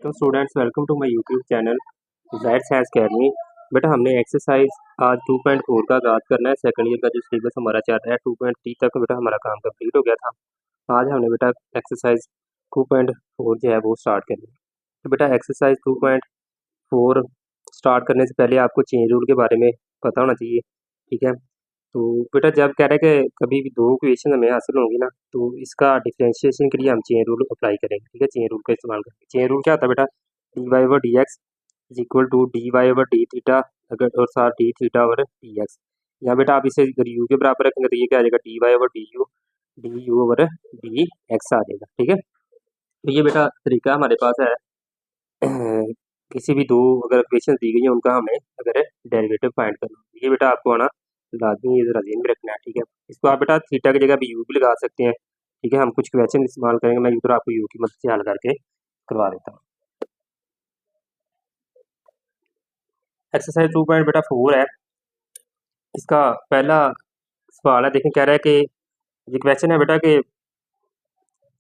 तो students welcome to my YouTube channel Zahir Science Academy. बेटा हमने एक्सरसाइज आज 2.4 का आगाज़ करना है। सेकंड ईयर का जो सिलेबस हमारा चल रहा है 2.3 तक बेटा हमारा काम कंप्लीट हो गया था। आज हमने बेटा एक्सरसाइज 2.4 जो है वो स्टार्ट करनी है। तो बेटा एक्सरसाइज 2.4 स्टार्ट करने से पहले आपको चेन रूल के बारे में पता होना चाहिए, ठीक है। तो बेटा जब कह रहे हैं कि कभी भी दो इक्वेशन हमें हासिल होंगी ना, तो इसका डिफरेंशिएशन के लिए हम चेन रूल अप्लाई करेंगे, ठीक है। चेन रूल का इस्तेमाल करेंगे। चेन रूल क्या होता है बेटा, D Y over D x is equal to D Y over d theta अगर और साथ d theta over D x. यहाँ बेटा आप इसे अगर यू के बराबर रखेंगे तो ये क्या आ जाएगा, D you over D X आ जाएगा, ठीक है। तो ये बेटा तरीका हमारे पास है किसी भी दो अगर इक्वेशन दी गई है उनका हमें अगर डेरिवेटिव फाइंड करना है, ये बेटा आपको आना लाजमी ये जरा ध्यान में रखना है, ठीक है। इसको आप बेटा थीटा की जगह भी यू भी लगा सकते हैं, ठीक है। हम कुछ क्वेश्चन इस्तेमाल करेंगे, मैं इधर आपको यू की मदद से हल करके करवा देता हूँ। एक्सरसाइज 2.4 है, इसका पहला सवाल है। देखें कह रहा है कि ये क्वेश्चन है बेटा कि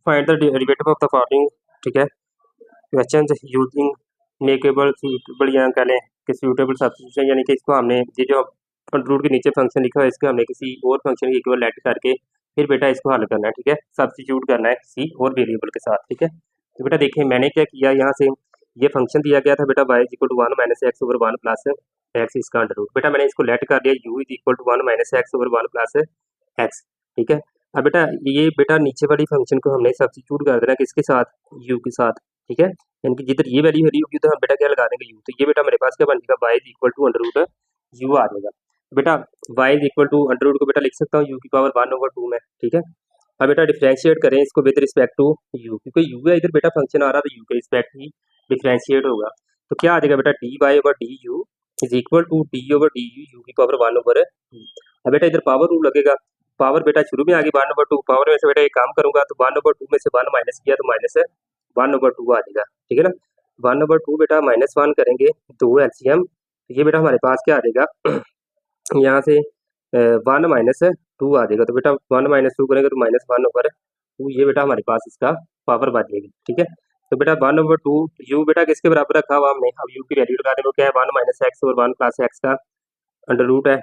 find the derivative of the following, ठीक है। क्वेश्चन यूजिंग मेकेबल सूटेबल या कह लें कि सूटेबल सब्स्टिट्यूशन, यानी कि इसको हमने ये जो रूट के नीचे फंक्शन लिखा है इसको हमने किसी और फंक्शन की इक्विवेलेंट करके फिर बेटा इसको हल करना है, ठीक है। सब्स्टिट्यूट करना है किसी और वेरिएबल के साथ, ठीक है। तो बेटा देखिए मैंने क्या किया, यहाँ से ये फंक्शन दिया गया था बेटा y is equal to 1 minus x over 1 plus x इसका अंडर रूट। बेटा मैंने इसको लेट कर दिया u is equal to 1 minus x over 1 plus x, ठीक है। अब बेटा ये बेटा नीचे वाली फंक्शन को हमने सब्स्टिट्यूट कर देना किसके साथ, u के साथ, ठीक है। यानी कि जिधर ये वैल्यू होगी तो हम बेटा क्या लगा देंगे u, तो ये बेटा मेरे पास क्या बन जाएगा y is equal to under root u आ जाएगा। बेटा y is equal to under root को बेटा लिख सकता हूँ u की पावर 1/2 में, ठीक है। अब बेटा डिफरेंशिएट करें इसको विद रिस्पेक्ट टू u, क्योंकि u है इधर बेटा फंक्शन आ रहा है तो u के रिस्पेक्ट ही डिफरेंशिएट होगा। तो क्या आ जाएगा बेटा D Y over D u is equal to d over D you की पावर 1/2। अब बेटा इधर पावर रूल लगेगा, पावर बेटा शुरू में आ गई 1/2, पावर में से बेटा एक काम करूंगा तो 1/2 में से 1 माइनस किया तो माइनस 1/2 आ जाएगा, ठीक है ना। 1/2 बेटा -1 करेंगे 2 एलसीएम, ये बेटा हमारे पास क्या आ जाएगा यहाँ से 1 माइनस 2 आ जाएगा। तो बेटा 1 माइनस 2 करेंगे तो -1/2, ये बेटा हमारे पास इसका पावर बच जाएगी, ठीक है। तो बेटा 1/2 यू बेटा किसके बराबर रखा हुआ हमने, अब यू की वैल्यू लगा देंगे, क्या है 1 माइनस एक्स और 1 प्लस एक्स का अंडर रूट है,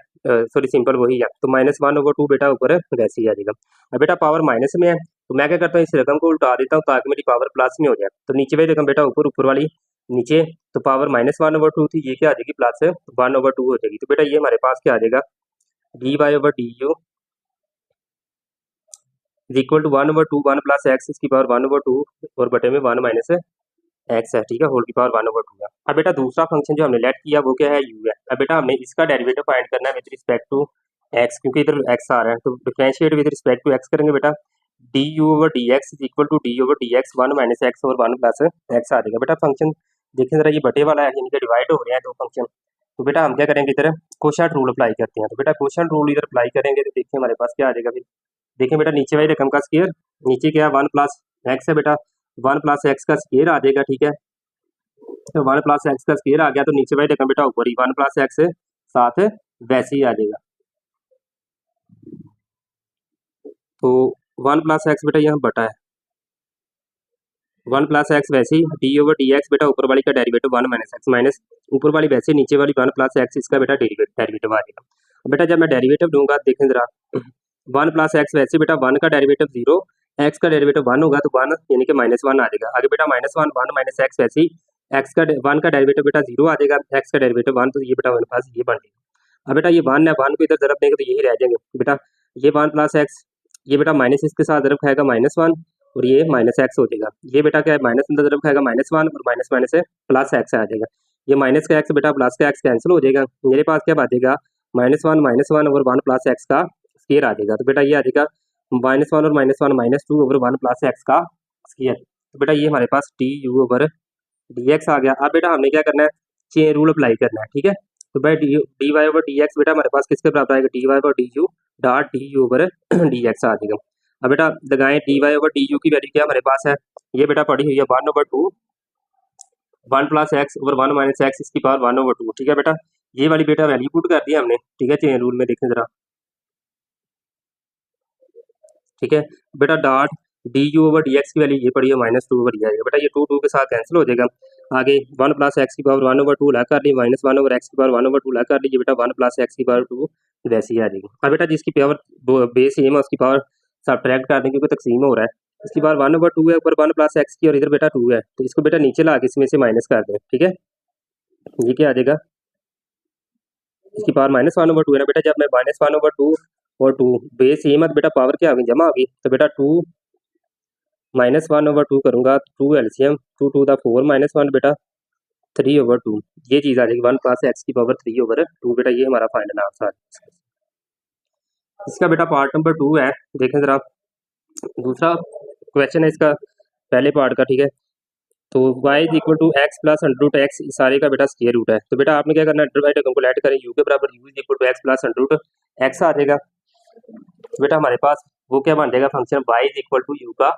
सॉरी सिंपल वही है, तो -1/2 बेटा ऊपर वैसे ही आ जाएगा। अब बेटा पावर माइनस में है तो मैं क्या करता हूँ इस रकम को उल्टा देता हूँ ताकि मेरी पावर प्लस में हो जाए। तो नीचे वाली रकम बेटा ऊपर, ऊपर वाली नीचे, तो पावर -1/2 थी, ये क्या आ जाएगी प्लस 1/2 हो जाएगी। तो बेटा ये हमारे पास क्या आ जाएगा d Y over D u is equal to 1/2 1 plus x इसकी पावर 1/2 और बटे में 1 माइनस एक्स है, ठीक है, होल की पावर 1/2 है। अब बेटा दूसरा फंक्शन जो हमने लेट किया वो क्या है u है। अब बेटा हमने इसका डेरिवेटिव फाइंड करना है विद रिस्पेक्ट टू x, क्योंकि इधर x आ रहा है तो differentiate with respect to x करेंगे बेटा D you over D x is equal to d over D x 1 minus x और 1 प्लस एक्स आ जाएगा। बेटा फंक्शन देखें जरा ये बटे वाला है, यानी कि डिवाइड हो रहे हैं दो फंक्शन। तो बेटा हम क्या करेंगे इधर कोशेंट रूल अप्लाई करते हैं। तो बेटा कोशेंट रूल इधर अप्लाई करेंगे तो देखिए हमारे पास क्या आ जाएगा। फिर देखें बेटा नीचे वाली रकम का स्क्वायर, नीचे क्या है 1 प्लस एक्स है बेटा, 1 प्लस एक्स का स्क्वायर आ जाएगा, ठीक है। तो 1 प्लस एक्स का स्क्वायर आ गया तो नीचे वाली रकम बेटा ऊपर ही 1 प्लस एक्स साथ वैसे ही आ जाएगा। तो 1 प्लस एक्स बेटा यहाँ बटा है 1 प्लस एक्स वैसे ही डी ओवर डी एक्स बेटा ऊपर वाली का डेरिवेटिव 1 माइनस एक्स माइनस ऊपर वाली वैसे नीचे वाली 1 प्लस एक्स इसका बेटा डेरिवेटिव आ जाएगा। बेटा जब मैं डेरिवेटिव दूंगा देखें जरा 1 प्लस एक्स वैसे बेटा 1 का डेरिवेटिव 0, एक्स का डेरिवेटिव 1 होगा तो 1 यानी कि -1 आ जाएगा। आगे बेटा -1 1 माइनस एक्स वैसे ही एक्स का 1 का डेरिवेटिव बेटा 0 आ जाएगा, एक्स का डेरिवेटिव 1, तो ये बेटा 1 पास ये बन जाएगा। अब बेटा ये 1 है, 1 को इधर ज़रब देंगे तो यही रह जाएंगे बेटा, ये 1 प्लस एक्स ये बेटा माइनस इसके साथ ज़रब खाएगा -1 और ये माइनस एक्स हो जाएगा। ये बेटा क्या है माइनस अंदर ज़रब खाएगा -1 और माइनस माइनस से प्लस एक्स आ जाएगा। ये माइनस का एक्स बेटा प्लस का एक्स कैंसिल हो जाएगा, मेरे पास क्या बचेगा -1 और 1 प्लस एक्स का स्क्वायर आ जाएगा। तो बेटा ये आ जाएगा -1 और -1 -2 ओवर 1 प्लस एक्स का स्क्वायर। तो बेटा ये हमारे पास D you over D X आ गया। अब बेटा हमने क्या करना है चेन रूल अप्लाई करना है, ठीक है। तो बेटा D Y over D x बेटा हमारे पास किसके बराबर आएगा D Y over D U dot D you over D X आ जाएगा। अब बेटा लगाएं D Y over D you की वैल्यू क्या हमारे पास है, ये बेटा पड़ी हुई है 1/2 1 plus X over 1 minus x इसकी पावर 1/2, ठीक है बेटा। ये वाली बेटा वैल्यू पुट कर दी हमने, ठीक है, चेन रूल में देखें जरा, ठीक है। बेटा dot D you over D x की वैल्यू ये पड़ी है -2 ओवर ये आएगा। बेटा ये 2 2 के साथ कैंसिल हो जाएगा। आगे 1 प्लस एक्स की पावर 1/2 ला कर ली, माइनस 1/x की पावर 1/2 ला कर लीजिए बेटा, 1 प्लस एक्स की पावर 2 वैसी ही आ जाएगी। अब बेटा जिसकी पावर बेस सेम है उसकी पावर सब्ट्रैक्ट कर दें क्योंकि तकसीम हो रहा है। इसकी पावर 1/2 है, ऊपर 1 प्लस एक्स की और इधर बेटा 2 है, तो इसको बेटा नीचे ला के इसमें से माइनस कर दें। ठीक है, ये क्या आ जाएगा, इसकी पावर -1/2 है ना बेटा। जब मैं -1/2 और 2 बेस सेम है तो बेटा पावर क्या होगी, जमा होगी। तो बेटा 2 -1/2 करूंगा, 2 एलसीएम, 2 टू द 4 -1 बेटा 3/2, ये चीज आ जाएगी 1 प्लस एक्स की पावर 3/2 बेटा। ये हमारा फाइनल आंसर है। इसका बेटा पार्ट नंबर 2 है, देखें जरा। दूसरा क्वेश्चन है इसका पहले पार्ट का। ठीक है, तो y is equal to x plus under root x सारे का बेटा स्क्वायर रूट है। तो बेटा आपने क्या करना है, अंडर बाई टर्म को ऐड करें, u के बराबर u is equal to x plus under root X आ जाएगा। तो बेटा हमारे पास वो क्या बन जाएगा, function y is equal to u का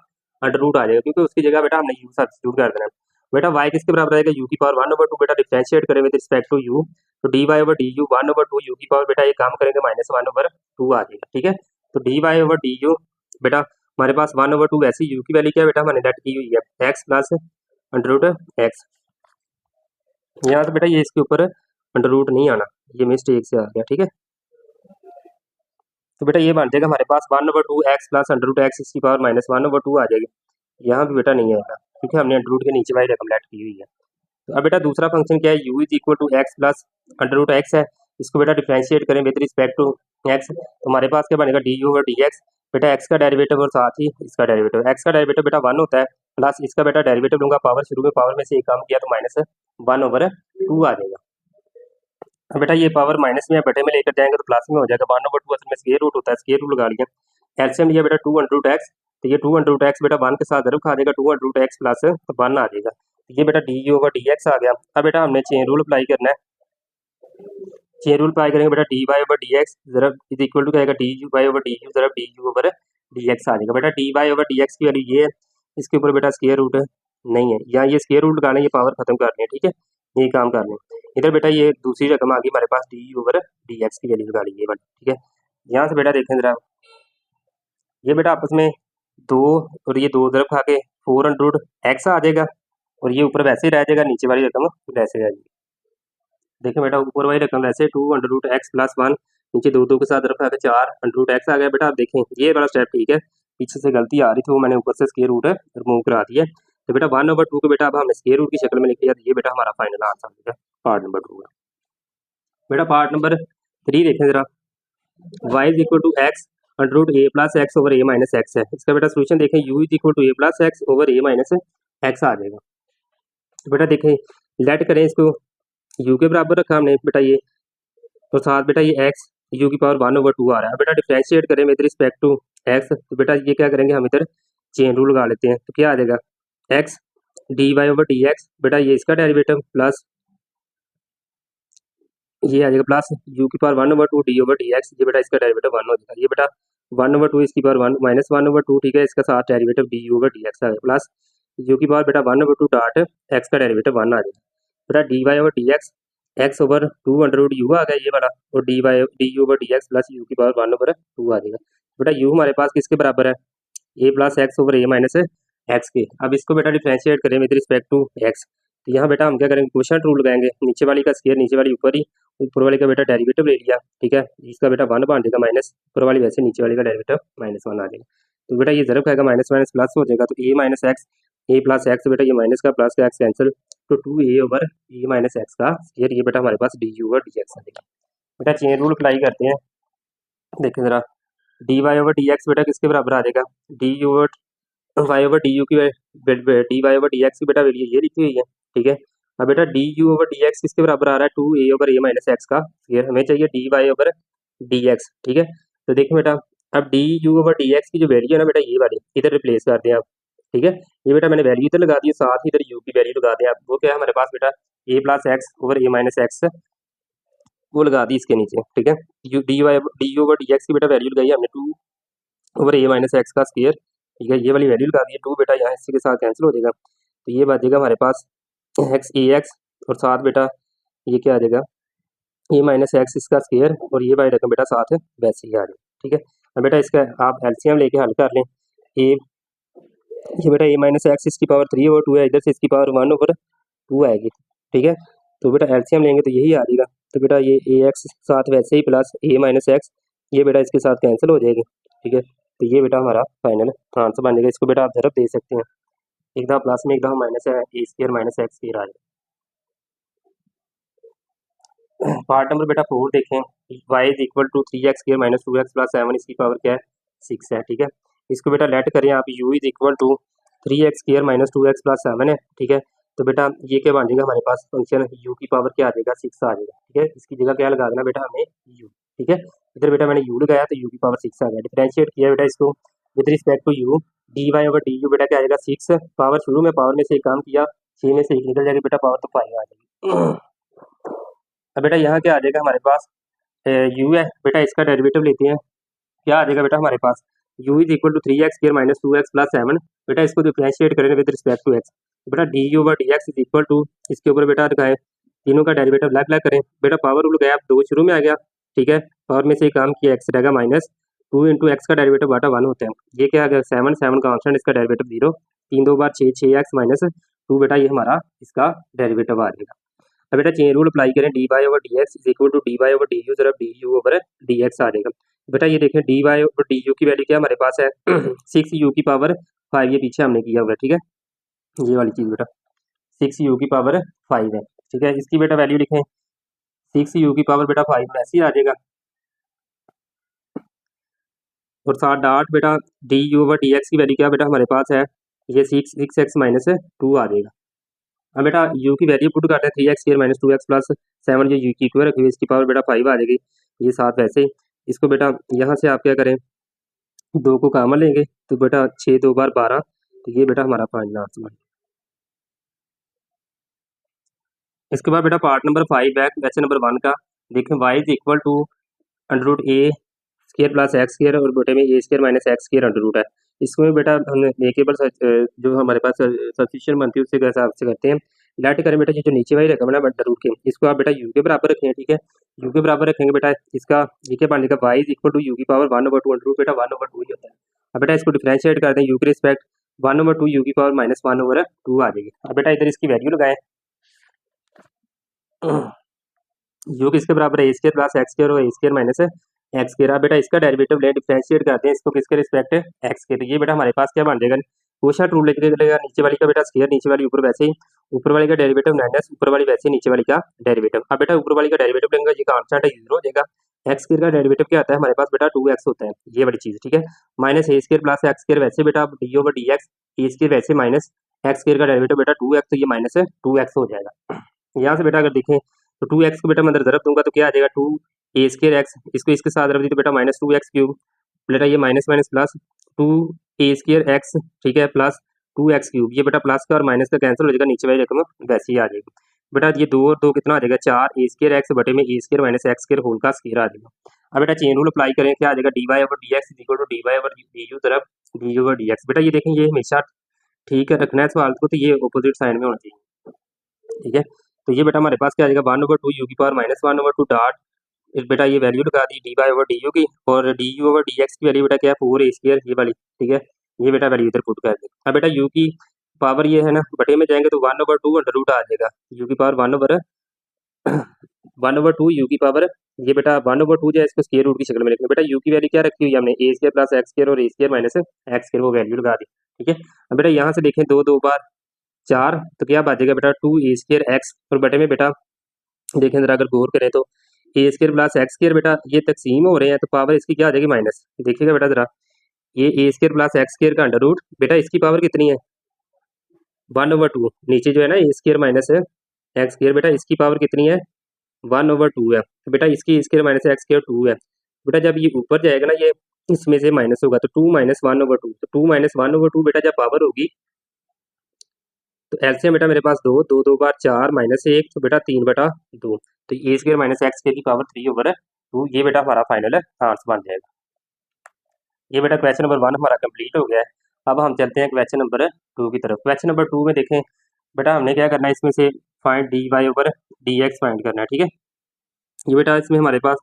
अंडर रूट आ जाएगा, क्योंकि उसकी जगह बेटा हमने u सब्स्टिट्यूट कर देना है। बेटा y किसके बराबर आएगा, u की पावर 1/2 बेटा डिफरेंशिएट करें विद रिस्पेक्ट टू u, तो dy ओवर du 1/2 u की पावर बेटा ये काम करेंगे -1/2 आ जाएगा। ठीक है, तो dy ओवर du बेटा हमारे पास 1/2 वैसे u की वैल्यू क्या है बेटा हमारे नेट की हुई है x plus under root x. यहाँ से बेटा ये इसके ऊपर अंडर रूट नहीं आना, ये मिस्टेक से आ गया। ठीक है, तो बेटा ये बन जाएगा हमारे पास 1/2 x plus under root x इसकी पावर -1/2 आ जाएगी। यहाँ भी बेटा नहीं आएगा क्योंकि हमने अंडर रूट के नीचे वाली रकम लेट की हुई है। तो अब बेटा दूसरा फंक्शन क्या है, u is equal to x plus under root x है, इसको बेटा डिफरेंशिएट करें विद रिस्पेक्ट टू एक्स, तो हमारे पास क्या बनेगा D you over D x. बेटा एक्स का डेरिवेटिव और साथ ही इसका डेरिवेटिव, एक्स का डेरिवेटिव बेटा 1 होता है, प्लस इसका बेटा डेरिवेटिव लूंगा पावर, शुरू में पावर में से एक काम किया तो -1/2 आ जाएगा। अब बेटा ये पावर माइनस में या बटे में लेकर जाएंगे तो प्लस में हो जाएगा। 1/2 असल में स्क्वायर रूट होता है, स्क्वायर रूट लगा लिया। एलसीएम लिया बेटा 2 अंडर रूट एक्स, तो ये 2 अंडर रूट एक्स बेटा 1 के साथ ज़रूर खा जाएगा, 2 अंडर रूट एक्स प्लस 1 आ जाएगा। तो ये बेटा D you over D X आ गया। अब बेटा हमने चेन रूल अप्लाई करना है, चेन रूल अप्लाई करेंगे बेटा D Y over D X जरा इज इक्वल टू क्या आएगा, D U Y over D U जरा D you over D X आ जाएगा। बेटा D Y over D x की वैल्यू ये है, इसके ऊपर बेटा स्क्वायर रूट नहीं है, या ये स्क्वायर रूट लगाना, ये पावर खत्म करनी है। ठीक है, ये काम करने इधर बेटा ये दूसरी रकम आ गई हमारे पास, डी ओवर डी एक्स की वैल्यू लगा ली ये वाली। ठीक है, यहाँ से बेटा देखें जरा, ये बेटा आपस में 2 और ये 2 तरफ खा के 4 अंडर रूट एक्स आ जाएगा, और ये ऊपर वैसे ही रह जाएगा, नीचे वाली रकम वैसे रह जाएगी। देखें बेटा ऊपर वाली रकम वैसे 2 अंडर रूट एक्स प्लस 1, नीचे 2 के साथ तरफ आके 4 अंडर रूट एक्स आ गया। बेटा आप देखें ये वाला स्टेप ठीक है, पीछे से गलती आ रही थी वो मैंने ऊपर से स्क्वायर रूट रिमूव करा दिया। तो बेटा 1/2 को बेटा अब हमने स्क्वायर रूट की शक्ल में लिख लिया, तो ये बेटा हमारा फाइनल आंसर है पार्ट नंबर 2 का। बेटा पार्ट नंबर 3 देखें जरा, y is equal to X under root A plus X over A minus X है। इसका बेटा सोल्यूशन देखें, u is equal to A plus X over A minus X आ जाएगा। तो बेटा देखें लेट करें इसको, u के बराबर रखा हमने बेटा ये, और साथ बेटा ये x u की पावर 1/2 आ रहा है। बेटा डिफरेंशिएट करें विद रिस्पेक्ट टू x, तो बेटा ये क्या करेंगे हम इधर चेन रूल लगा लेते हैं, तो क्या आ जाएगा x d Y over D x, बेटा ये इसका डेरिवेटिव प्लस ये आ जाएगा प्लस u की power 1/2 d over D x, ये बेटा इसका डेरिवेटिव 1 हो जाएगा। ये बेटा 1/2 इसकी पावर 1 -1/2, ठीक है, इसका साथ derivative D over D X आ गया, प्लस u की पावर बेटा 1/2 डॉट x का डेरिवेटिव 1 आ जाएगा। बेटा D Y over D X, X over 2 under root U आ गया ये वाला, और D you over D X plus U की पावर 1/2 आ जाएगा। बेटा u हमारे पास किसके बराबर है, a plus X over A minus X के। अब इसको बेटा डिफरेंशिएट करें विद रिस्पेक्ट टू एक्स, तो यहाँ बेटा हम क्या करेंगे, क्वोशंट रूल लगाएंगे, नीचे वाली का स्क्वायर नीचे वाली ऊपर ही, ऊपर वाले का बेटा डेरिवेटिव ले लिया। ठीक है, इसका बेटा 1 बन जाएगा, माइनस ऊपर वाली वैसे नीचे वाली का डेरिवेटिव -1 आ जाएगा। तो बेटा ये ज़रूर खाएगा, माइनस माइनस प्लस हो जाएगा, तो ए माइनस एक्स ए प्लस एक्स, बेटा ये माइनस का प्लस का एक्स कैंसिल, तो 2a over A minus X का स्क्वायर, ये बेटा हमारे पास D you over D X आ जाएगा। बेटा चेन रूल अप्लाई करते हैं, देखें ज़रा D Y over D x बेटा किसके बराबर आ जाएगा, D you over Y over D you की D Y over D x की बेटा वैल्यू ये लिखी हुई है। ठीक है, अब बेटा D you over D x किसके बराबर आ रहा है, 2a over A minus X का, फिर हमें चाहिए d Y over D x. ठीक है, तो देखिए बेटा अब d you over D x की जो वैल्यू है ना बेटा ये वाली इधर रिप्लेस कर दें आप। ठीक है, ये बेटा मैंने वैल्यू इधर लगा दी, साथ ही इधर यू की वैल्यू लगा दें आप, वो क्या है हमारे पास बेटा ए plus X over A minus x, वो लगा दी इसके नीचे। ठीक है, D you over D x की बेटा वैल्यू लगाई हमने 2 ओवर ए माइनस एक्स का स्क्वायर। ठीक है, ये वाली वैल्यू लगा दी है, 2 बेटा यहाँ इसी के साथ कैंसिल हो जाएगा, तो ये बचेगा हमारे पास एक्स ए एक्स, और साथ बेटा ये क्या आ जाएगा ए माइनस एक्स इसका स्क्वायर, और ये वाली रकम बेटा साथ वैसे ही आ जाए। ठीक है, अब बेटा इसका आप एलसीएम लेके हल कर लें, ए ये बेटा ए माइनस एक्स इसकी पावर 3/2 है, इधर से इसकी पावर 1/2 2 आएगी, ठीक है। तो बेटा एलसीएम लेंगे तो यही आ जाएगा। तो बेटा ये ए एक्स साथ वैसे ही प्लस ए माइनस एक्स, ये बेटा इसके साथ कैंसिल हो जाएगी, ठीक है। तो ये बेटा हमारा फाइनल आंसर बन जाएगा। इसको बेटा आप ज़रूर दे सकते हैं, एक दफ़ा प्लस में एक दफ़ा माइनस है, a square minus x square आ जाएगा। पार्ट नंबर बेटा 4 देखें, y is equal to 3x square minus 2x plus 7, इसकी पावर क्या है 6 है, ठीक है। इसको बेटा लेट करें आप, u is equal to 3x square minus 2x plus 7 है, ठीक है। तो बेटा ये क्या बन जाएगा हमारे पास फंक्शन u की पावर क्या आ जाएगा 6 आ जाएगा, ठीक है। इसकी जगह क्या लगा देना बेटा हमें u, ठीक है। इधर बेटा मैंने u लगाया तो u की पावर 6 आ गया, डिफरेंशिएट किया बेटा इसको with respect to u, dy over du बेटा क्या आ जाएगा 6, पावर शुरू में पावर में से एक काम किया 6 में से एक निकल जाएगी बेटा, पावर तो 5 आ जाएगी। अब बेटा यहाँ क्या आ जाएगा हमारे पास u है बेटा, इसका डेरिवेटिव लेते हैं, क्या आ जाएगा बेटा हमारे पास u is equal to 3x square minus 2x plus 7, बेटा इसको डिफरेंशिएट करें विद रिस्पेक्ट टू x, बेटा d over D x is equal to, इसके ऊपर बेटा लगाए तीनों का डेरिवेटिव अलग अलग करें, बेटा पावर रूल गया 2 शुरू में आ गया, ठीक है। पावर में से एक काम किया x रहेगा माइनस 2 इंटू एक्स का डेरिवेटिव बाटा 1 होता है, ये क्या आ गया 7 7 कांस्टेंट, इसका डेरिवेटिव 0, 3 2 बार 6 6x माइनस 2 बेटा ये हमारा इसका डेरिवेटिव आ जाएगा। अब बेटा चेन रूल अप्लाई करें, D Y over D x is equal to D Y over D U, जरा D you over D X आ जाएगा। बेटा ये देखें D Y over D you की वैल्यू क्या हमारे पास है 6 यू की पावर 5, ये पीछे हमने किया हुआ है, ठीक है। ये वाली चीज़ बेटा 6 यू की पावर 5 है, ठीक है। इसकी बेटा वैल्यू लिखें 6 यू की पावर बेटा 5 ऐसे ही आ जाएगा, और साथ डाट बेटा D you over D x की वैल्यू क्या बेटा हमारे पास है, ये 6 एक्स माइनस 2 आ जाएगा। अब बेटा u की वैल्यू पुट करते हैं 3x square minus 2x plus 7, जो u की इक्वल रखी हुई इसकी पावर बेटा 5 आ जाएगी, ये साथ वैसे ही। इसको बेटा यहाँ से आप क्या करें 2 को कॉमन लेंगे तो बेटा 6 2 बार 12, तो ये बेटा हमारा फाइनल आंसर बन। इसके बाद बेटा पार्ट नंबर 5 है क्वेश्चन नंबर 1 का, देखें y is equal to under root A square plus X square और बेटे में A square minus x square under root है। इसमें बेटा हम मेकेबल जो हमारे पास सब्स्टिट्यूशन बनती है उससे हिसाब से करते हैं। लेट करें बेटा ये जो नीचे वाली रकम है ना अंडर रूट के, इसको आप बेटा यू के बराबर रखें, ठीक है। यू के बराबर रखेंगे बेटा, इसका ये क्या बन जाएगा y is equal to u की पावर 1 ओवर 2 अंडर रूट, बेटा 1 ओवर 2 ही होता है। अब बेटा इसको डिफरेंशिएट कर दें यू के रिस्पेक्ट 1 ओवर 2 यू की पावर माइनस 1 ओवर 2 आ जाएगी। अब बेटा इधर इसकी वैल्यू लगाएं यू किसके बराबर है a square plus X square और ए स्क्र माइनस एक्स स्क्र। बेटा इसका डेरिवेटिव ले डिफरेंशिएट करते हैं इसको किसके रिस्पेक्ट एक्स के, तो ये बेटा हमारे पास क्या बन जाएगा क्वोशिएंट रूल लेके चलेगा, नीचे वाली का बेटा स्क्र नीचे वाली ऊपर वैसे ही, ऊपर वाली का डेरिवेटिव माइनस ऊपर वाली वैसे ही नीचे वाली का डेरिवेटिव। अब बेटा ऊपर वाली का डेरिवेटिव लेंगे ये कांस्टेंट है 0 हो जाएगा, एक्स स्क्र का डेरिवेटिव क्या आता है हमारे पास बेटा 2x होता है, ये वाली चीज़, ठीक है। माइनस ए स्क्र प्लस एक्स स्क्र वैसे बेटा डी ओवर डी एक्स, ए स्क्र वैसे माइनस एक्स स्क्र का डेरिवेटिव बेटा 2x, तो ये माइनस 2x हो जाएगा। यहाँ से बेटा अगर देखें तो 2x को बेटा मैं अंदर ज़रब दूंगा तो क्या आ जाएगा 2 ए स्क्र एक्स, इसको इसके साथ रख दी तो बेटा माइनस 2x क्यूब, बेटा ये माइनस माइनस प्लस 2 ए स्क्र एक्स, ठीक है, प्लस 2x क्यूब, ये बेटा प्लस का और माइनस का कैंसिल हो जाएगा, नीचे वाली रकम वैसे ही आ जाएगी। बेटा ये 2 और 2 कितना आ जाएगा 4 ए स्क्र एक्स बटे में A square minus x square whole का स्क्र आ जाएगा। अब बेटा चेन रूल अप्लाई करें, क्या आ जाएगा d Y over D x equal to D Y over D u तरफ डी ओवर डी एक्स। बेटा ये देखें ये हमेशा ठीक है रखना है सवाल को, तो ये अपोजिट साइन में होना चाहिए, ठीक है। तो ये बेटा हमारे पास क्या आ जाएगा 1 ओवर 2 यू की पावर माइनस 1 ओवर 2 डाट, बेटा ये वैल्यू लगा दी D Y over D you की, और D you over D x की वैल्यू बेटा क्या है 4 ए स्क्र, ये वाली, ठीक है। ये बेटा वैल्यू इधर पुट कर दें। अब बेटा यू की पावर ये है ना बटे में जाएंगे तो 1 ओवर 2 अंडर रूट आ जाएगा, यू की पावर 1 ओवर 2 यू की पावर, ये बेटा 1 ओवर 2 जो है इसको स्क्वायर रूट की शक्ल में लिखना। बेटा यू की वैल्यू क्या रखी हुई है हमने ए स्क्र प्लस एक्स स्क्र और ए स्क्र माइनस एक्स स्क्र, वो वैल्यू लगा दी, ठीक है। अब बेटा यहाँ से देखें 2 2 बार 4, तो क्या बचेगा बेटा 2 ए स्क्र एक्स, और बटे में बेटा देखें जरा अगर गौर करें तो ए स्क्र प्लस एक्स स्क्र बेटा ये तकसीम हो रहे हैं तो पावर इसकी क्या आ जाएगी माइनस, देखिएगा बेटा जरा ये ए स्क्र प्लस एक्स स्क्र का अंडर रूट, बेटा इसकी पावर कितनी है 1 ओवर 2, नीचे जो है ना ए स्क्र माइनस एक्स स्क्र, बेटा इसकी पावर कितनी है 1 ओवर 2 है, तो बेटा इसकी स्क्र माइनस एक्स स्क्र 2 है। बेटा जब ये ऊपर जाएगा ना ये इसमें से माइनस होगा तो 2 माइनस 1 ओवर 2, तो 2 माइनस 1 ओवर 2 बेटा जब पावर होगी तो एलसीएम बेटा मेरे पास 2 2 2 बार 4 माइनस 1, तो बेटा 3 बटा 2, तो ए स्क्र माइनस एक्स स्क्र की पावर 3 ओवर 2, ये बेटा हमारा फाइनल आंसर बन जाएगा। ये बेटा क्वेश्चन नंबर 1 हमारा कंप्लीट हो गया है। अब हम चलते हैं क्वेश्चन नंबर 2 की तरफ। क्वेश्चन नंबर 2 में देखें बेटा हमने क्या करना है, इसमें से find d Y over D x find करना है, ठीक है। ये बेटा इसमें हमारे पास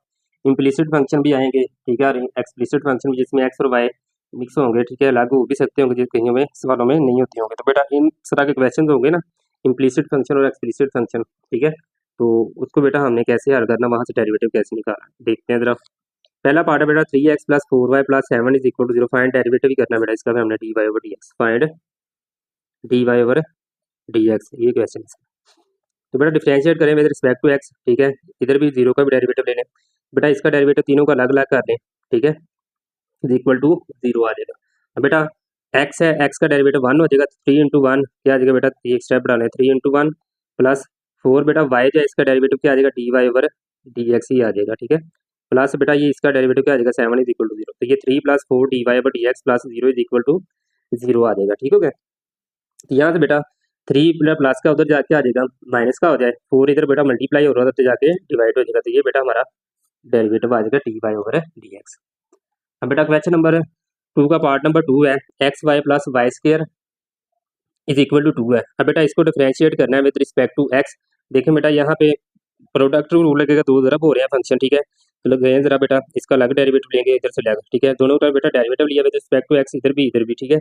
इम्प्लिसिट फंक्शन भी आएंगे, ठीक है, और एक्सप्लिसिट फंक्शन भी जिसमें एक्स और वाई मिक्स होंगे, ठीक है, लागू हो भी सकते होंगे, जिस कहीं में सवालों में नहीं होते होंगे। तो बेटा इन तरह के क्वेश्चन होंगे ना, इम्प्लिसिट फंक्शन और एक्सप्लिसिट फंक्शन, ठीक है। तो उसको बेटा हमने कैसे हल करना, वहाँ से डेरिवेटिव कैसे निकालना, देखते हैं जरा। पहला पार्ट है बेटा 3x plus 4y plus 7 is equal to 0, find derivative ही करना बेटा इसका भी हमने dy over dx, find dy over dx, ये क्वेश्चन है। तो बेटा डिफरेंशिएट करें विद रिस्पेक्ट टू x, ठीक है। इधर भी 0 का भी डेरिवेटिव ले लें बेटा, इसका डेरिवेटिव तीनों का अलग अलग कर लें, ठीक है, इज इक्वल टू 0 आ जाएगा। अब बेटा x है, x का डेरिवेटिव 1 हो जाएगा, 3 इंटू 1 क्या आ जाएगा बेटा, एक स्टेप डालें 3 इंटू 1 प्लस 4 बेटा y जो है इसका डेरिवेटिव क्या आ जाएगा, dy ओवर dx ही आ जाएगा, ठीक है। प्लस बेटा ये इसका डेरिवेटिव क्या आ जाएगा, 7 इज इक्वल टू 0, तो ये 3 plus 4 dy over dx plus 0 is equal to 0 आ जाएगा, ठीक हो गया। यहाँ से बेटा 3 प्लस का उधर जाके आ जाएगा माइनस का हो जाए, 4 इधर बेटा मल्टीप्लाई हो रहा है तो जाके डिवाइड हो जाएगा, तो ये बेटा हमारा डेरिवेटिव आ जाएगा dy ओवर dx। अब बेटा क्वेश्चन नंबर 2 का पार्ट नंबर 2 है, x y plus y square is equal to 2 है। अब बेटा इसको डिफरेंशिएट करना है विद रिस्पेक्ट टू एक्स। देखें बेटा यहाँ पे प्रोडक्ट रूल लगेगा, दो ज़रा हो रहे हैं फंक्शन, ठीक है। तो लग गए जरा बेटा इसका अलग डेरिवेटिव लेंगे इधर से लेकर, ठीक है। दोनों का बेटा डेरिवेटिव लिया विद रिस्पेक्ट टू एक्स, इधर भी, ठीक है।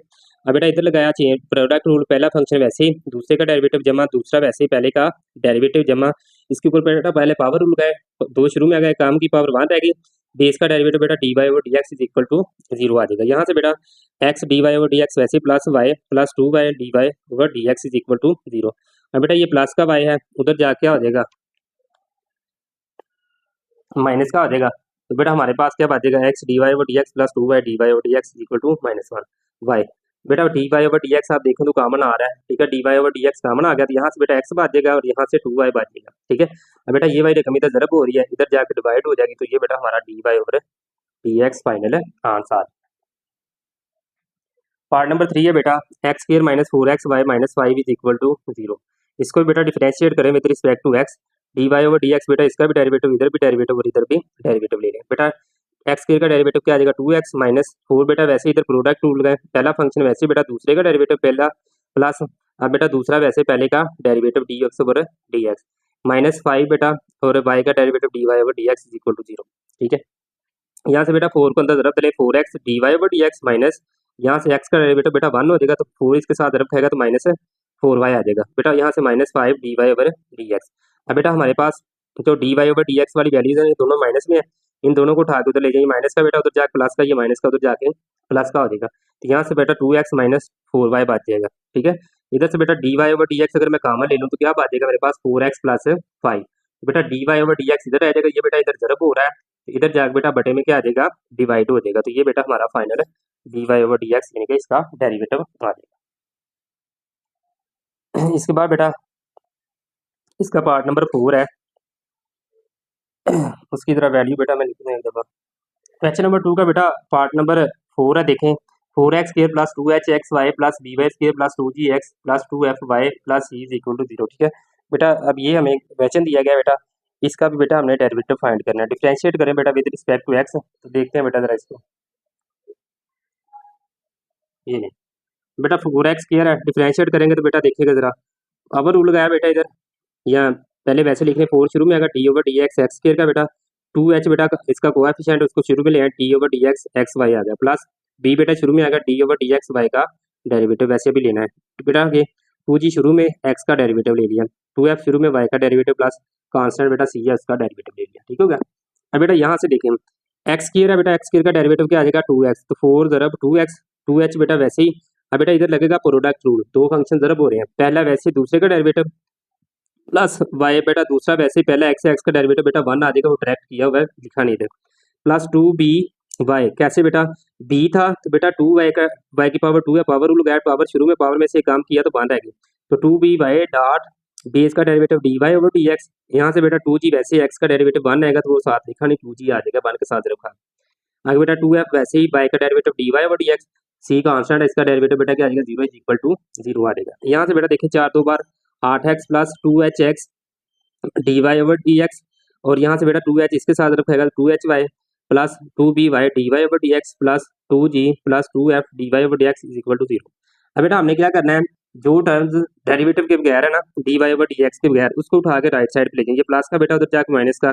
अब बेटा इधर लगाया चेंज प्रोडक्ट रूल, पहला फंक्शन वैसे ही, दूसरे का डेरिवेटिव जमा, दूसरा वैसे ही, पहले का डेरिवेटिव जमा। इसके ऊपर बेटा पहले पावर रूल गए, दो शुरू में आ गए, काम की पावर 1 रह गई, बेस का डेरिवेटिव बेटा dy over dx is equal to 0 आ जाएगा। यहाँ से बेटा x dy ओवर dx वैसे plus y plus 2y dy over dx is equal to 0। अब बेटा ये प्लस का y है, उधर जाके क्या हो जाएगा, माइनस का हो जाएगा। तो बेटा हमारे पास क्या बचेगा, x dy over dx plus 2y dy over dx is equal to -1 y। बेटा dy ओवर dx आप देखें तो कॉमन आ रहा है, ठीक है, dy ओवर dx कॉमन आ गया, तो यहाँ से बेटा x बच जाएगा और यहाँ से 2y बच जाएगा, ठीक है। अब बेटा ये वाली रकम इधर ज़रब हो रही है, इधर जाकर डिवाइड हो जाएगी, तो ये बेटा हमारा dy over dx final answer. Part number 3 है बेटा x square minus 4x y minus 5 is equal to 0। इसको भी बेटा डिफरेंशिएट करें with respect to x, dy over dx बेटा इसका भी डेरिवेटिव, इधर भी डेरिवेटिव और इधर भी डेरिवेटिव ले लें बेटा। एक्स स्क्वायर का डेरिवेटिव क्या आ जाएगा 2x माइनस 4 बेटा, वैसे इधर प्रोडक्ट रूल गए, पहला फंक्शन वैसे बेटा दूसरे का डेरिवेटिव पहला प्लस, अब बेटा दूसरा वैसे पहले का derivative dx over dx minus 5 बेटा, और y का derivative dy over dx is equal to 0, ठीक है। यहाँ से बेटा 4 को अंदर ज़रब ले, 4x dy over dx minus, यहाँ से x का डेरिवेटिव बेटा 1 हो जाएगा, तो 4 इसके साथ ज़रब खाएगा तो माइनस 4y आ जाएगा बेटा। यहाँ से -5 dy ओवर dx। अब बेटा हमारे पास जो dy ओवर dx वाली वैल्यूज है, ये दोनों माइनस में है, इन दोनों को उठा के उधर ले जाइए, माइनस का बेटा उधर जाके प्लस का, ये माइनस का उधर जाके प्लस का हो जाएगा, तो यहाँ से बेटा 2x माइनस 4y बच जाएगा, ठीक है। इधर से बेटा dy ओवर dx अगर मैं कॉमन ले लूँ तो क्या बच जाएगा मेरे पास 4x प्लस 5, बेटा dy ओवर dx इधर आ जाएगा, ये बेटा इधर ज़रब हो रहा है, तो इधर जाके बेटा बटे में क्या आ जाएगा, डिवाइड हो जाएगा, तो ये बेटा हमारा फाइनल dy ओवर dx यानी कि इसका डेरिवेटिव आ जाएगा। इसके बाद बेटा इसका पार्ट नंबर 4 है, उसकी तरह वैल्यू बेटा मैं लिखने दफा। क्वेश्चन नंबर 2 का बेटा पार्ट नंबर 4 है, देखें 4x square plus 2hxy plus by square plus 2gx plus 2fy plus c is equal to 0, ठीक है बेटा। अब ये हमें क्वेश्चन दिया गया बेटा, इसका भी बेटा हमने डेरिवेटिव फाइंड करना है, डिफरेंशिएट करें बेटा विद रिस्पेक्ट टू x, तो देखते हैं बेटा जरा इसको, ये नहीं बेटा 4x स्क्वायर है, डिफरेंशिएट करेंगे तो बेटा देखिएगा जरा, पावर रूल लगाया बेटा इधर, या पहले वैसे लिखने 4 शुरू में आएगा T over D X x square का बेटा 2h बेटा इसका कोएफिशिएंट उसको शुरू में ले आए T over D X X Y आ गया, प्लस b बेटा शुरू में आएगा D over D x Y का डेरिवेटिव वैसे भी लेना है, तो बेटा आगे 2g शुरू में x का डेरिवेटिव ले लिया, 2f शुरू में y का डेरिवेटिव प्लस कांस्टेंट बेटा c है उसका डेरिवेटिव ले लिया, ठीक हो गया। अब बेटा यहाँ से देखें एक्स स्क्वायर है बेटा, एक्स स्क्वायर का डेरिवेटिव क्या आ जाएगा 2x, तो 4 ज़रब 2x 2h बेटा वैसे ही। अब बेटा इधर लगेगा प्रोडक्ट रूल, दो फंक्शन ज़रब हो रहे हैं, पहला वैसे दूसरे का डेरिवेटिव प्लस वाई बेटा दूसरा वैसे ही, पहला एक्स एक्स का डेरिवेटिव बेटा 1 आ जाएगा, वो ट्रैक किया हुआ है लिखा नहीं था, प्लस 2b वाई कैसे बेटा b था तो बेटा 2y का y की पावर 2 है, पावर रूल गया, पावर शुरू में पावर में से काम किया तो 1 रहेगी, तो 2b वाई डॉट बेस का डेरिवेटिव dy ओवर dx, यहाँ से बेटा 2g वैसे x का डेरिवेटिव 1 आएगा तो वो साथ लिखा नहीं 2g आ जाएगा 1 के साथ रखा। आगे बेटा 2f वैसे ही y का derivative dy over dx, c constant है इसका डेरिवेटिव बेटा क्या आ जाएगा 0 इज इक्वल टू 0 आ जाएगा। यहाँ से बेटा देखिए 4 2 बार 8x plus 2hx dy over dx, और यहाँ से बेटा 2h इसके साथ रखेगा 2hy plus 2by dy over dx plus 2g plus 2f dy over dx is equal to 0। अब बेटा हमने क्या करना है, जो टर्म्स डेरिवेटिव के बगैर है ना dy ओवर dx के बगैर, उसको उठा के राइट साइड पे ले जाएंगे, प्लस का बेटा उधर जाके माइनस का,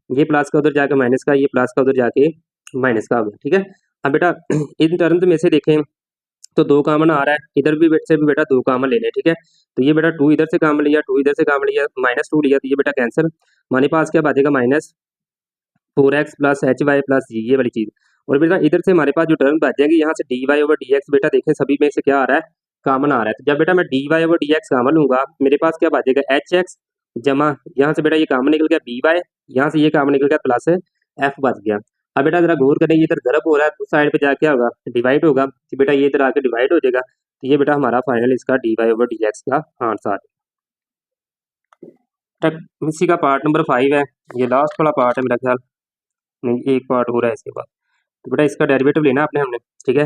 ये प्लस का उधर जाके माइनस का, ये प्लस का उधर जाके माइनस का हो गया, ठीक है। अब बेटा इन टर्म्स में से देखें तो 2 कॉमन आ रहा है, इधर भी से भी बेटा 2 कॉमन ले लें, ठीक है। तो ये बेटा 2 इधर से कॉमन लिया, 2 इधर से कॉमन लिया, -2 लिया, तो ये बेटा कैंसिल। हमारे पास क्या बचेगा, -4x plus H Y plus G, ये वाली चीज़। और बेटा इधर से हमारे पास जो टर्म बच जाएगी यहाँ से d Y over D x, बेटा देखें सभी में से क्या आ रहा है, कॉमन आ रहा है। तो जब बेटा मैं d Y over D x common लूंगा, मेरे पास क्या बचेगा, एच एक्स जमा यहाँ से बेटा ये कॉमन निकल गया बी वाई, यहाँ से ये कॉमन निकल गया प्लस एफ बच गया। अब बेटा जरा गौर करें, ये इधर ज़रब हो रहा है, उस साइड पे जाके क्या होगा, डिवाइड होगा, तो बेटा ये इधर आके डिवाइड हो जाएगा। तो ये बेटा हमारा फाइनल इसका d Y over D x का आंसर। इसी का पार्ट नंबर 5 है, ये लास्ट वाला पार्ट है मेरा ख्याल, नहीं एक पार्ट हो रहा है इसके बाद। तो बेटा इसका डेरिवेटिव लेना आपने हमने, ठीक है।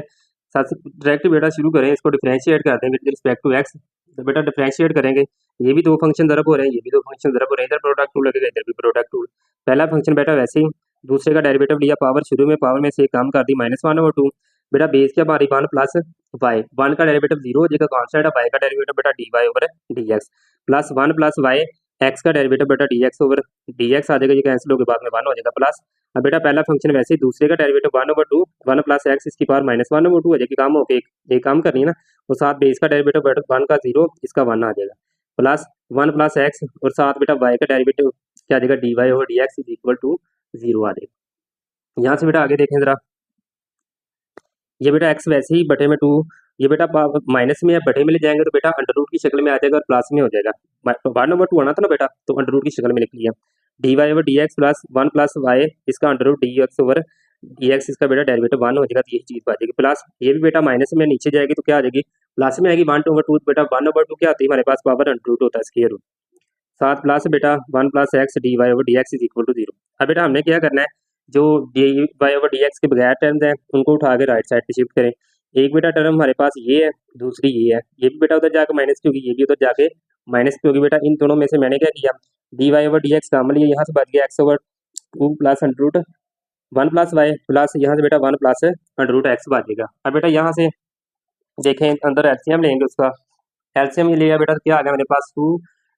साथ से डायरेक्ट बेटा शुरू करें, इसको डिफरेंशिएट कर देंगे विद रिस्पेक्ट टू एक्स। तो बेटा डिफरेंशिएट करेंगे, ये भी 2 फंक्शन ज़रब हो रहे हैं, ये भी 2 फंक्शन ज़रब हो रहे हैं, इधर प्रोडक्ट टूल लगेगा, इधर भी प्रोडक्ट टूल। पहला फंक्शन बेटा वैसे ही, दूसरे का डेरिवेटिव लिया, पावर शुरू में पावर में से एक काम कर दी -1/2। बेटा बेस क्या हमारी 1 प्लस वाई, 1 का डेरिवेटिव 0 हो जाएगा, कॉन्स्टेंट है, वाई का डेरिवेटिव बेटा D Y over D X plus 1 plus Y, X का डेरिवेटिव बेटा D X over D X आ जाएगा, ये कैंसिल होकर बाद में 1 हो जाएगा प्लस। अब बेटा पहला फंक्शन वैसे ही, दूसरे का डेरिवेटिव 1/2, 1 प्लस एक्स इसकी पावर -1/2 हो जाएगी, काम हो गया, एक काम करनी है ना। और साथ बेस का डेरिवेटिव बेटा 1 का 0, इसका 1 आ जाएगा प्लस 1 प्लस एक्स, और साथ बेटा वाई का डेरिवेटिव क्या आ जाएगा, d Y over D x is equal to 0 आ जाएगा। यहाँ से बेटा आगे देखें जरा, ये बेटा एक्स वैसे ही बटे में 2, ये बेटा माइनस में है, बटे में ले जाएंगे तो बेटा अंडर रूट की शक्ल में आ जाएगा और प्लस में हो जाएगा। 1/2 आना था ना बेटा, तो अंडर रूट की शक्ल में लिख लिया, D Y over D X plus 1 plus Y, इसका under root D X over D X, इसका बेटा डेरिवेटिव 1 हो जाएगा, तो यही चीज़ आ जाएगी प्लस। ये भी बेटा माइनस में नीचे जाएगी तो क्या आ जाएगी, प्लस में आएगी, 1/2 बेटा 1/2 क्या होती है हमारे पास, पावर अंडर रूट होता है, स्क्वायर रूट। साथ प्लस बेटा 1 plus x d Y over D x is equal to 0। अब बेटा हमने क्या करना है, जो d Y over D x के बगैर टर्म्स हैं उनको उठा के राइट साइड पे शिफ्ट करें। एक बेटा टर्म हमारे पास ये है, दूसरी ये है, ये भी बेटा उधर जाके माइनस की होगी, ये भी उधर जाके माइनस की होगी। बेटा इन दोनों में से मैंने क्या किया, d Y over D x common लिया, यहाँ से बच गया x over 2 plus under root 1 plus y plus यहाँ से बेटा 1 प्लस अंडर रूट एक्स बचेगा। अब बेटा यहाँ से देखें अंदर एलसीएम लेंगे उसका, एलसीएम ये लिया बेटा, तो क्या आ गया मेरे पास 2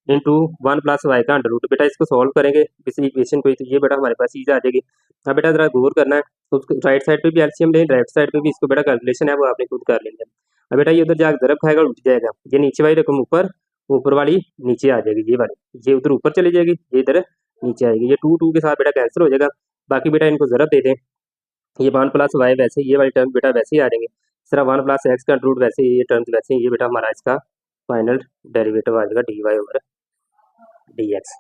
इंटू 1 प्लस वाई का अंडर रूट। बेटा इसको सॉल्व करेंगे किसी इक्वेशन को, तो ये बेटा हमारे पास चीज़ आ जाएगी। अब बेटा जरा गौर करना है, तो उसको राइट साइड पे भी एलसीएम लें, लेफ्ट साइड पे भी, इसको बेटा कैलकुलेशन है वो आपने खुद कर लेंगे। अब बेटा ये उधर जाकर ज़रब खाएगा, उठ जाएगा, ये नीचे वाली रकम ऊपर, ऊपर वाली नीचे आ जाएगी, ये वाली ये उधर ऊपर चली जाएगी, ये इधर नीचे आएगी, ये 2 के साथ बेटा कैंसिल हो जाएगा। बाकी बेटा इनको ज़रब दे दें, ये 1 प्लस वाई वैसे ये वाली टर्म बेटा वैसे ही आ जाएंगे, सिर्फ 1 प्लस एक्स का रूट वैसे ये टर्म्स वैसे ही, ये बेटा हमारा इसका फाइनल डेरिवेटिव आ जाएगा d Y over D x.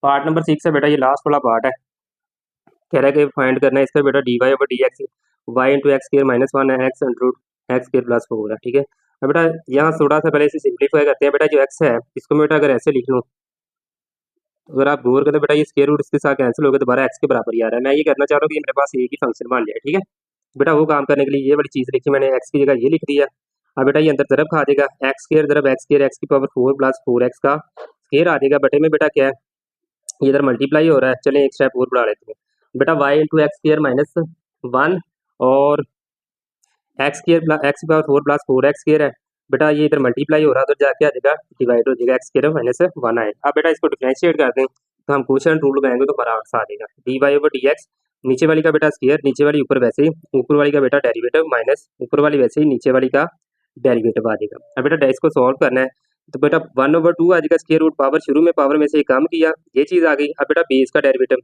Part number 6 है बेटा, ये लास्ट वाला पार्ट है, कह रहा है कि फाइंड करना है इसका बेटा D Y over D x, y into x square -1 है, x under root x square plus 4 है, ठीक है। अब बेटा यहाँ थोड़ा सा पहले इसे सिंप्लीफाई करते हैं। बेटा जो एक्स है इसको मैं बेटा अगर ऐसे लिख लूँ, अगर आप गौर करें बेटा ये स्क्वायर रूट इसके साथ कैंसिल हो गया, दोबारा एक्स के बराबर ही आ रहा है। मैं ये करना चाह रहा हूँ कि मेरे पास एक ही फंक्शन बन जाए, ठीक है। बेटा वो काम करने के लिए ये वाली चीज़ लिखी मैंने, एक्स की जगह ये लिख दिया। अब बेटा ये अंदर ज़रब खा देगा, एक्स स्क्वायर ज़रब एक्स स्क्वायर, एक्स की पावर 4 प्लस 4x का स्क्वायर आ जाएगा, बटे में बेटा क्या है, ये इधर मल्टीप्लाई हो रहा है, चलें एक स्टेप और बढ़ा लेते हैं। बेटा वाई इंटू एक्स स्क्वायर -1 और एक्स स्क्वायर एक्स की पावर 4 प्लस 4x स्क्वायर है, बेटा ये इधर मल्टीप्लाई हो रहा है, उधर जाके आ जाएगा डिवाइड हो जाएगा, एक्स स्क्वायर -1 आए। अब बेटा इसको डिफरेंशिएट कर दें, तो हम क्वेश्चन रूल लगाएंगे तो हमारा आंसर आ जाएगा d Y over D x, नीचे वाली का बेटा स्क्वायर, नीचे वाली ऊपर वैसे ही, ऊपर वाली का बेटा डेरिवेटिव माइनस ऊपर वाली वैसे ही, नीचे वाली का डेरिवेटिव आ जाएगा। अब बेटा इसको सॉल्व करना है, तो बेटा 1/2 आ जाएगा, स्क्वायर रूट पावर शुरू में पावर में से एक काम किया, ये चीज़ आ गई। अब बेटा बेस का डेरिवेटिव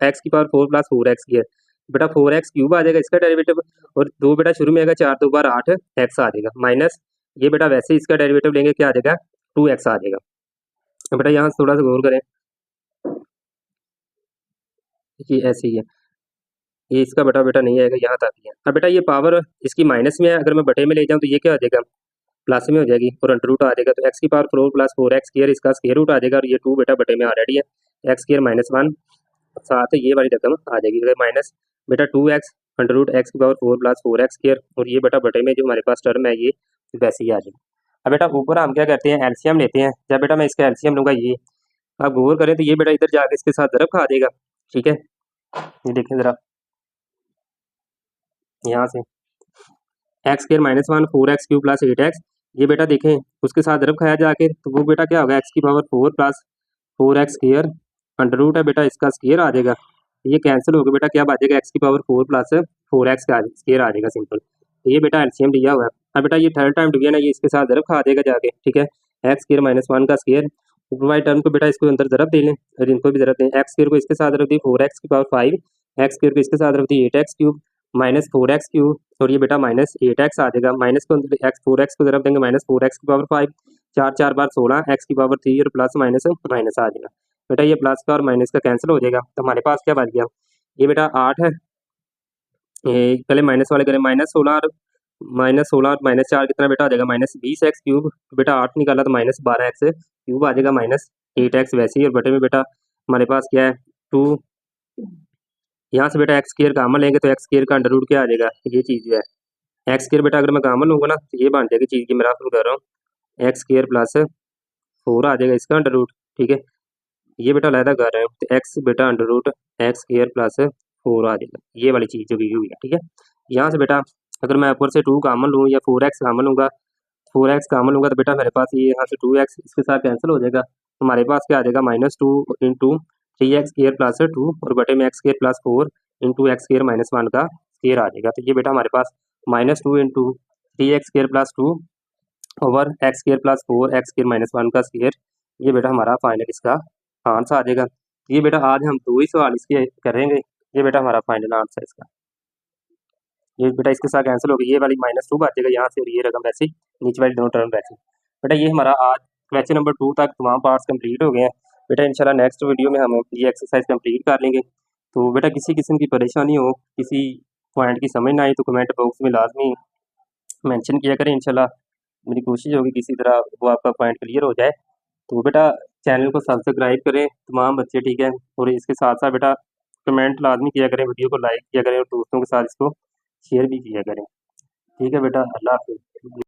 एक्स की पावर 4 प्लस 4x स्क्वायर, बेटा 4x क्यूब आ जाएगा इसका डेरिवेटिव, और 2 बेटा शुरू में आएगा, 4 2 बार 8 एक्स आ जाएगा, माइनस ये बेटा वैसे ही इसका डेरिवेटिव लेंगे, क्या आ जाएगा 2x आ जाएगा। अब बेटा यहाँ थोड़ा सा गौर करें, ये ऐसे ही है, ये इसका बेटा नहीं आएगा, यहाँ तक ही है। अब बेटा ये पावर इसकी माइनस में है, अगर मैं बटे में ले जाऊँ तो ये क्या आ जाएगा, प्लस में हो जाएगी, और अंडर रूट आ जाएगा, तो एक्स की पावर 4 प्लस 4x स्क्वायर, इसका स्क्वायर रूट आ जाएगा, और ये 2 बेटा बटे में ऑलरेडी है, एक्स स्क्वायर -1 साथ ये वाली रकम आ जाएगी, माइनस बेटा 2x अंडर रूट एक्स की पावर 4 प्लस 4x स्क्वायर, और ये बेटा बटे में जो हमारे पास टर्म है ये वैसे ही आ जाएगी। अब बेटा ऊपर हम क्या करते हैं, एलसीएम लेते हैं। जब बेटा मैं इसका एलसीएम लूँगा, ये आप गौर करें तो ये बेटा इधर जाके इसके साथ ज़रब खा देगा, ठीक है। ये देखें ज़रा, यहाँ से x square -1 4x cube plus 8x, ये बेटा देखें उसके साथ ज़रब खाया जाके, तो वो बेटा क्या होगा, एक्स की power 4 plus 4x square under root है बेटा इसका स्क्वायर आ जाएगा, ये कैंसिल हो गया, बेटा क्या बचेगा, एक्स की पावर 4 प्लस 4x का स्क्वायर आ जाएगा सिंपल। तो ये बेटा एलसीएम दिया हुआ है। अब बेटा ये थर्ड टाइम डिवीजन है, ये इसके साथ ज़रब खा देगा जाके, ठीक है। एक्स स्क्वायर माइनस 1 का स्क्वायर, ऊपर वाली टर्म को बेटा इसको अंदर ज़रब दे लें और इनको भी ज़रब दें। एक्स स्क्वायर को इसके साथ ज़रब दी 4x की पावर 5, एक्स स्क्वायर को इसके साथ ज़रब दी 8x cube minus 4x cube, और ये बेटा माइनस 8x आ जाएगा। माइनस को एक्स 4x को ज़रब देंगे माइनस 4x की पावर 5, 4 4 बार 16, एक्स की पावर 3 और प्लस माइनस माइनस आ जाएगा। बेटा ये प्लस का और माइनस का कैंसिल हो जाएगा, तो हमारे पास क्या बच गया, ये बेटा 8 है, ये पहले माइनस वाले करें, -16 और -4 कितना बेटा आ जाएगा, -20x क्यूब। तो बेटा 8 निकाला तो -12x क्यूब आ जाएगा, -8x वैसे ही, और बटे में बेटा हमारे पास क्या है 2, यहाँ से बेटा एक्स स्क्वायर कामन लेंगे तो एक्स स्क्वायर का अंडर रूट क्या आ जाएगा, ये चीज़ जो है एक्स स्क्वायर बेटा अगर मैं कामन लूँगा ना तो ये बन जाएगी चीज़ की, मैं राफल कर रहा हूँ, एक्स स्क्वायर प्लस 4 आ जाएगा इसका अंडर रूट, ठीक है। ये बेटा अलहदा कर रहे हैं तो एक्स बेटा under root x square plus 4 आ जाएगा, ये वाली चीज़ जो की हुई है, ठीक है। यहाँ से बेटा अगर मैं ऊपर से 2 कामन लूँ या 4x कामन लूँगा, 4x कामन लूँगा तो बेटा मेरे पास ये यहाँ से 2x इसके साथ कैंसिल हो जाएगा, हमारे पास क्या आ जाएगा -2 इंटू 3x स्क्वायर प्लस 2 और बटे में x square plus 4 into x square minus 1 का स्क्वायर आ जाएगा। तो ये बेटा हमारे पास -2 into 3x square plus 2 over x square plus 4 x square minus 1 का स्क्वायर, ये बेटा हमारा फाइनल इसका आंसर आ जाएगा। ये बेटा आज हम 2 ही सवाल इसके करेंगे, ये बेटा हमारा फाइनल आंसर इसका, ये बेटा इसके साथ कैंसिल हो गई, ये वाली -2 बचेगा यहाँ से और ये रकम वैसे ही नीचे वाली दोनों टर्म वैसे। बेटा ये हमारा आज क्वेश्चन नंबर 2 तक तमाम पार्ट्स कंप्लीट हो गए हैं। बेटा इंशाल्लाह नेक्स्ट वीडियो में हम ये एक्सरसाइज कंप्लीट कर लेंगे। तो बेटा किसी किस्म की परेशानी हो, किसी पॉइंट की समझ ना आई तो कमेंट बॉक्स में लाजमी मेंशन किया करें, इंशाल्लाह मेरी कोशिश होगी किसी तरह वो आपका पॉइंट क्लियर हो जाए। तो बेटा चैनल को सब्सक्राइब करें तमाम बच्चे, ठीक है, और इसके साथ साथ बेटा कमेंट लाजमी किया करें, वीडियो को लाइक किया करें और दोस्तों के साथ इसको शेयर भी किया करें, ठीक है बेटा। अल्लाह हाफिज़।